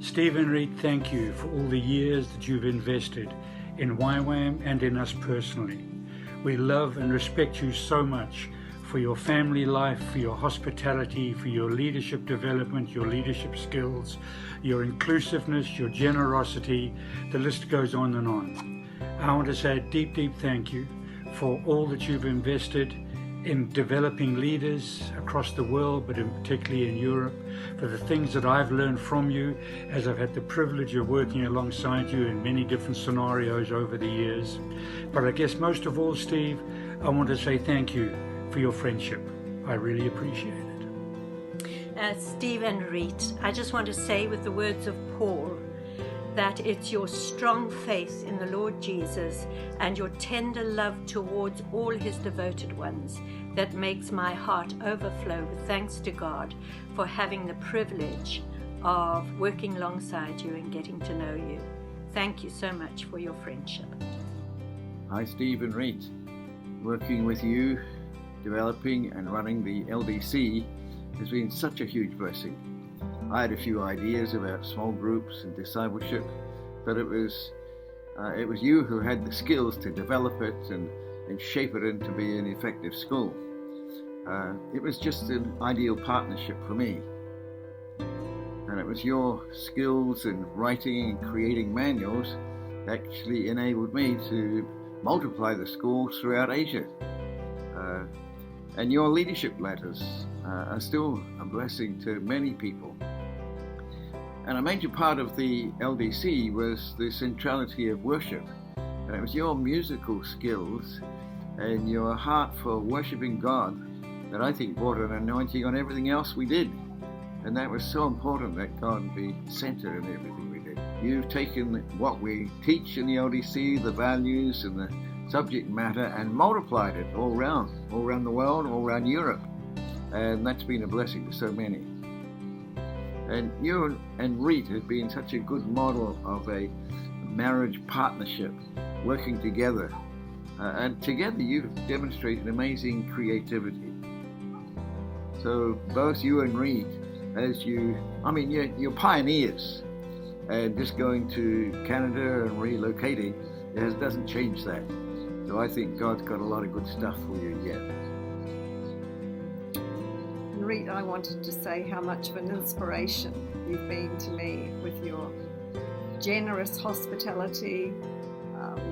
Stephe and Rite, thank you for all the years that you've invested in YWAM and in us personally. We love and respect you so much for your family life, for your hospitality, for your leadership development, your leadership skills, your inclusiveness, your generosity. The list goes on and on. I want to say a deep, deep thank you for all that you've invested in developing leaders across the world, but particularly in Europe, for the things that I've learned from you as I've had the privilege of working alongside you in many different scenarios over the years. But I guess most of all, Stephe, I want to say thank you for your friendship. I really appreciate it. Stephe and Rite, I just want to say with the words of Paul, that it's your strong faith in the Lord Jesus and your tender love towards all his devoted ones that makes my heart overflow with thanks to God for having the privilege of working alongside you and getting to know you. Thank you so much for your friendship. Hi, Stephe and Rite. Working with you, developing and running the LDC has been such a huge blessing. I had a few ideas about small groups and discipleship, but it was you who had the skills to develop it and shape it into be an effective school. It was just an ideal partnership for me. And it was your skills in writing and creating manuals that actually enabled me to multiply the schools throughout Asia. And your leadership letters are still a blessing to many people. And a major part of the LDC was the centrality of worship. And it was your musical skills and your heart for worshiping God that I think brought an anointing on everything else we did. And that was so important that God be centered in everything we did. You've taken what we teach in the LDC, the values and the subject matter, and multiplied it all around the world, all around Europe. And that's been a blessing to so many. And you and Rite have been such a good model of a marriage partnership, working together. And together you've demonstrated amazing creativity. So both you and Rite, you're pioneers. And just going to Canada and relocating doesn't change that. So I think God's got a lot of good stuff for you yet. Rite, I wanted to say how much of an inspiration you've been to me with your generous hospitality,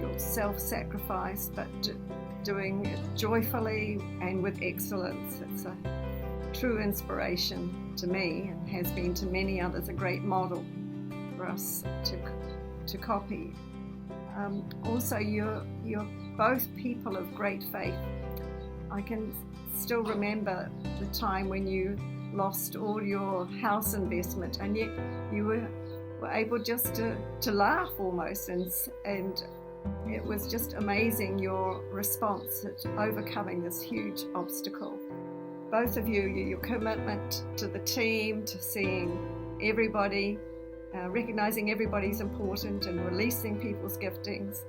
your self-sacrifice, but doing it joyfully and with excellence. It's a true inspiration to me and has been to many others, a great model for us to copy. Also, you're both people of great faith. I can still remember the time when you lost all your house investment, and yet you were able just to laugh almost, and it was just amazing your response at overcoming this huge obstacle. Both of you, your commitment to the team, to seeing everybody, recognizing everybody's important and releasing people's giftings,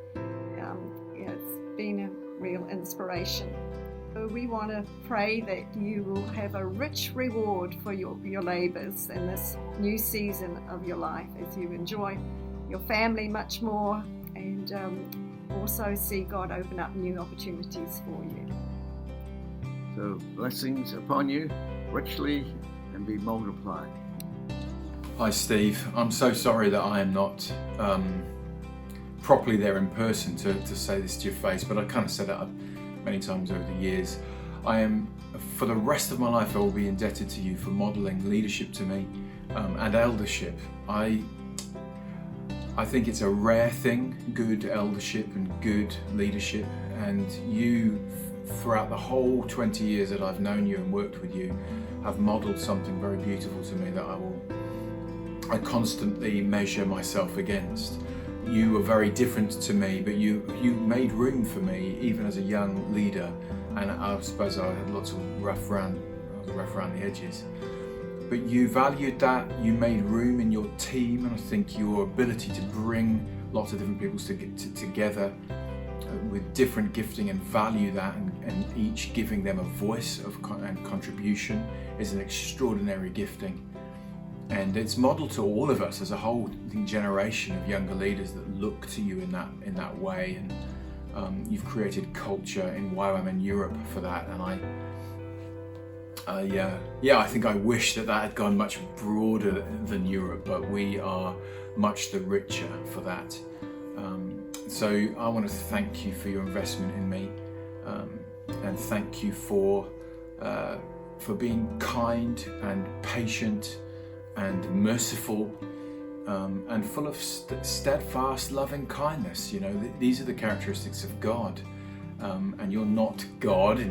it's been a real inspiration. So we want to pray that you will have a rich reward for your labors in this new season of your life as you enjoy your family much more and also see God open up new opportunities for you. So blessings upon you richly and be multiplied. Hi Stephe, I'm so sorry that I am not properly there in person to say this to your face, but I kind of said it many times over the years. I am, for the rest of my life, I will be indebted to you for modelling leadership to me and eldership. I think it's a rare thing, good eldership and good leadership, and you, throughout the whole 20 years that I've known you and worked with you, have modelled something very beautiful to me that I constantly measure myself against. You were very different to me, but you made room for me even as a young leader, and I suppose I had lots of rough around the edges. But you valued that, you made room in your team, and I think your ability to bring lots of different people together with different gifting and value that, and each giving them a voice and contribution is an extraordinary gifting. And it's modeled to all of us as a whole generation of younger leaders that look to you in that way. And you've created culture in YWAM and Europe for that. And I think I wish that had gone much broader than Europe, but we are much the richer for that. So I want to thank you for your investment in me, and thank you for being kind and patient and merciful, and full of steadfast loving kindness. You know, these are the characteristics of God. And you're not God,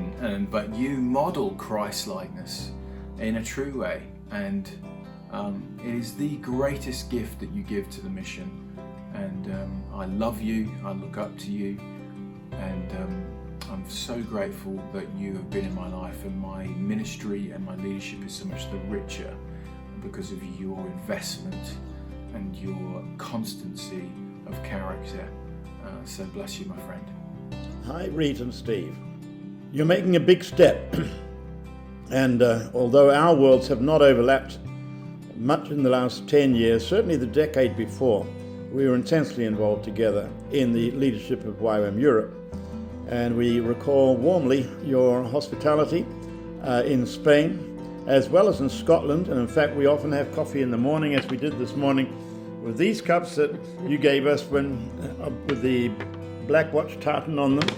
but you model Christ-likeness in a true way, and it is the greatest gift that you give to the mission. And I love you, I look up to you, and I'm so grateful that you have been in my life, and my ministry and my leadership is so much the richer because of your investment and your constancy of character. So bless you, my friend. Hi, Rite and Steve. You're making a big step, and although our worlds have not overlapped much in the last 10 years, certainly the decade before, we were intensely involved together in the leadership of YWAM Europe, and we recall warmly your hospitality in Spain as well as in Scotland. And in fact, we often have coffee in the morning, as we did this morning, with these cups that you gave us with the Black Watch tartan on them,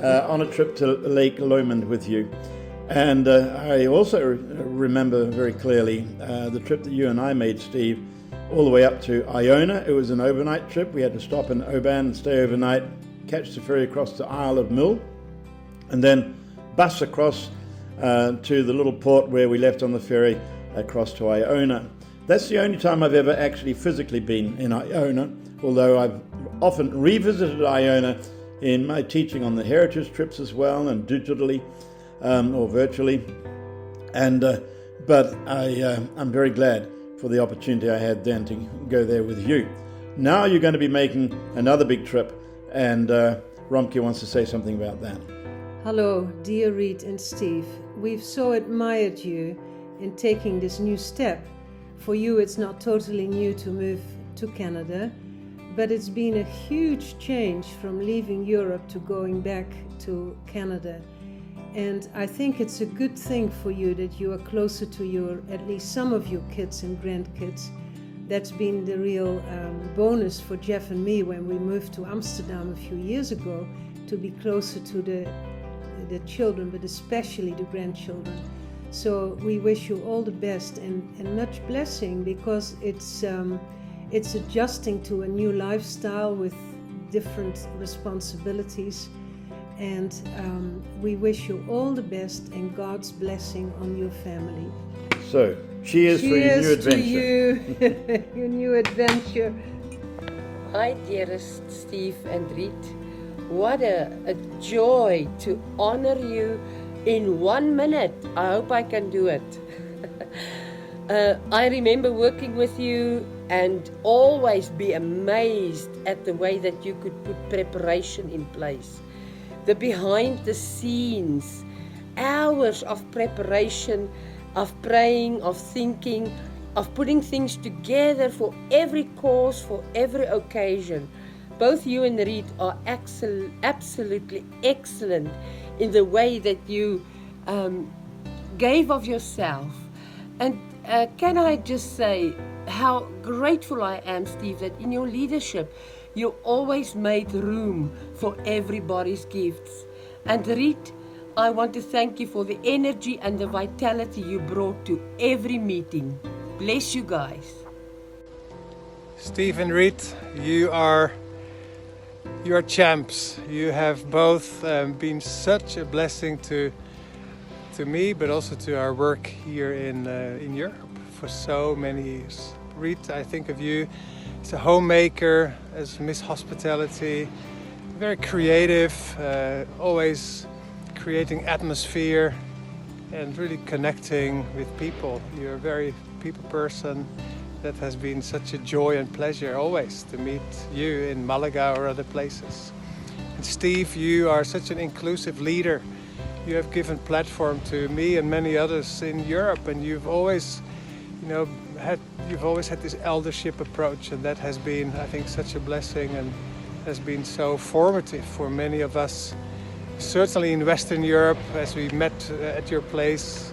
on a trip to Lake Lomond with you. And I also remember very clearly the trip that you and I made, Steve, all the way up to Iona. It was an overnight trip. We had to stop in Oban and stay overnight, catch the ferry across to Isle of Mull, and then bus across to the little port where we left on the ferry across to Iona. That's the only time I've ever actually physically been in Iona, although I've often revisited Iona in my teaching on the heritage trips as well, and digitally or virtually. But I'm very glad for the opportunity I had then to go there with you. Now you're going to be making another big trip, and Romke wants to say something about that. Hello, dear Rite and Steve. We've so admired you in taking this new step. For you, it's not totally new to move to Canada, but it's been a huge change from leaving Europe to going back to Canada. And I think it's a good thing for you that you are closer to at least some of your kids and grandkids. That's been the real bonus for Jeff and me when we moved to Amsterdam a few years ago, to be closer to the children, but especially the grandchildren. So we wish you all the best and much blessing, because it's adjusting to a new lifestyle with different responsibilities. And we wish you all the best and God's blessing on your family. So, cheers for your new adventure. To you, your new adventure. Hi, dearest Steve and Rite. What a joy to honor you in 1 minute. I hope I can do it. I remember working with you and always be amazed at the way that you could put preparation in place. The behind the scenes, hours of preparation, of praying, of thinking, of putting things together for every cause, for every occasion. Both you and Rite are absolutely excellent in the way that you gave of yourself. And can I just say how grateful I am, Steve, that in your leadership you always made room for everybody's gifts. And Rite, I want to thank you for the energy and the vitality you brought to every meeting. Bless you guys. Stephe and Rite, you are champs. You have both been such a blessing to me, but also to our work here in Europe for so many years. Rite, I think of you as a homemaker, as Miss Hospitality, very creative, always creating atmosphere and really connecting with people. You're a very people person. That has been such a joy and pleasure always to meet you in Malaga or other places. And Steve, you are such an inclusive leader. You have given platform to me and many others in Europe, and you've always you've always had this eldership approach, and that has been, I think, such a blessing and has been so formative for many of us. Certainly in Western Europe, as we met at your place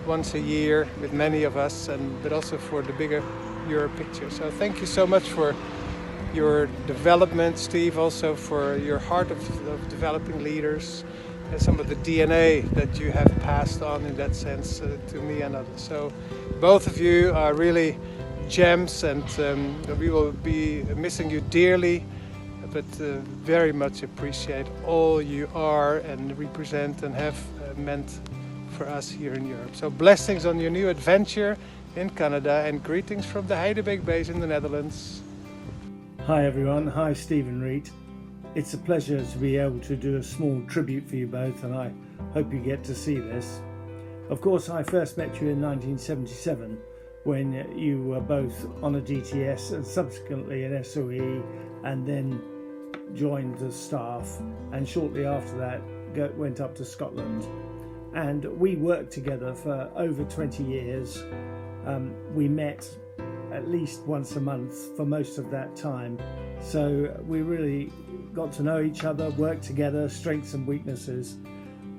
once a year with many of us, but also for the bigger Europe picture. So thank you so much for your development, Steve, also for your heart of developing leaders and some of the DNA that you have passed on in that sense to me and others. So both of you are really gems, and we will be missing you dearly, but very much appreciate all you are and represent and have meant for us here in Europe. So blessings on your new adventure in Canada, and greetings from the Heidelberg base in the Netherlands. Hi everyone, hi Stephe and Rite. It's a pleasure to be able to do a small tribute for you both, and I hope you get to see this. Of course, I first met you in 1977 when you were both on a DTS and subsequently an SOE, and then joined the staff, and shortly after that went up to Scotland. And we worked together for over 20 years. We met at least once a month for most of that time. So we really got to know each other, worked together, strengths and weaknesses.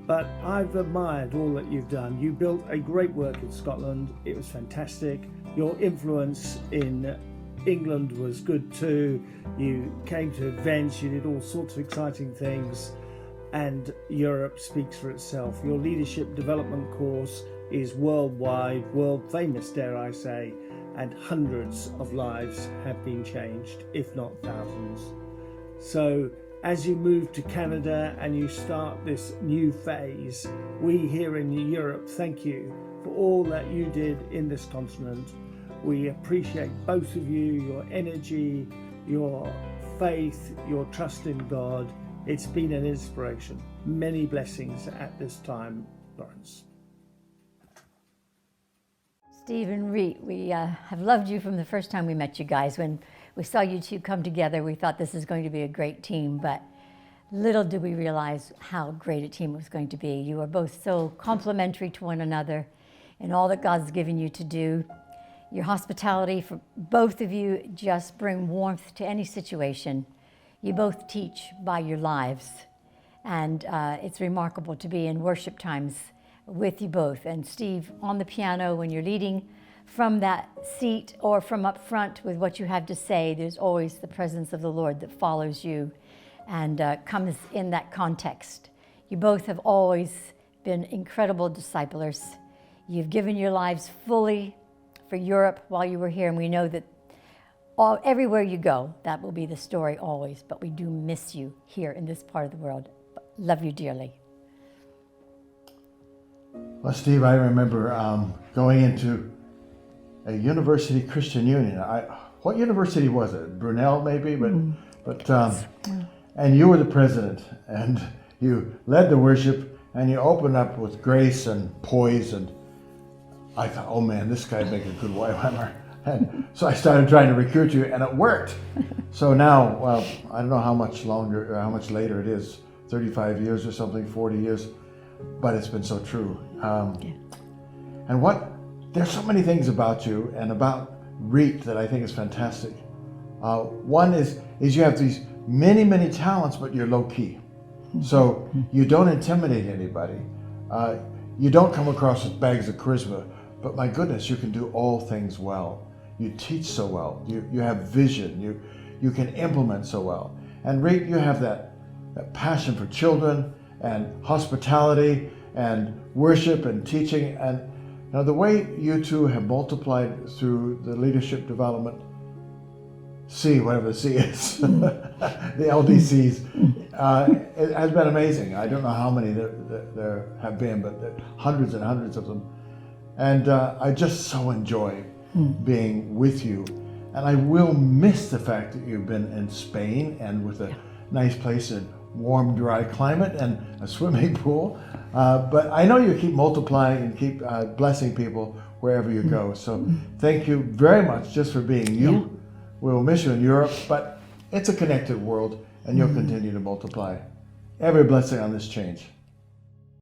But I've admired all that you've done. You built a great work in Scotland. It was fantastic. Your influence in England was good too. You came to events, you did all sorts of exciting things, and Europe speaks for itself. Your leadership development course is worldwide, world famous, dare I say, and hundreds of lives have been changed, if not thousands. So as you move to Canada and you start this new phase, we here in Europe thank you for all that you did in this continent. We appreciate both of you, your energy, your faith, your trust in God. It's been an inspiration. Many blessings at this time, Lawrence. Stephe and Rite, we have loved you from the first time we met you guys. When we saw you two come together, we thought this is going to be a great team, but little did we realize how great a team it was going to be. You are both so complementary to one another in all that God's given you to do. Your hospitality for both of you just bring warmth to any situation. You both teach by your lives, and it's remarkable to be in worship times with you both. And Steve, on the piano, when you're leading from that seat or from up front with what you have to say, there's always the presence of the Lord that follows you and comes in that context. You both have always been incredible disciplers. You've given your lives fully for Europe while you were here, and we know that everywhere you go, that will be the story always, but we do miss you here in this part of the world. Love you dearly. Well, Steve, I remember going into a university Christian union. What university was it? Brunel, maybe, but and you were the president, and you led the worship, and you opened up with grace and poise, and I thought, oh man, this guy'd make a good YWAMer. And so I started trying to recruit you, and it worked. So now, well, I don't know how much longer, how much later it is, 35 years or something, 40 years, but it's been so true. And there's so many things about you and about Rite that I think is fantastic. One is you have these many, many talents, but you're low key. So you don't intimidate anybody. You don't come across with bags of charisma, but my goodness, you can do all things well. You teach so well. You have vision. You can implement so well. And Rite, you have that passion for children and hospitality and worship and teaching. And now the way you two have multiplied through the leadership development, whatever the C is, the LDCs, it has been amazing. I don't know how many there have been, but there are hundreds and hundreds of them. And I just so enjoy being with you. And I will miss the fact that you've been in Spain and with a nice place in warm, dry climate and a swimming pool. But I know you keep multiplying and keep blessing people wherever you go. So thank you very much just for being you. Yeah. We will miss you in Europe, but it's a connected world, and you'll continue to multiply. Every blessing on this change.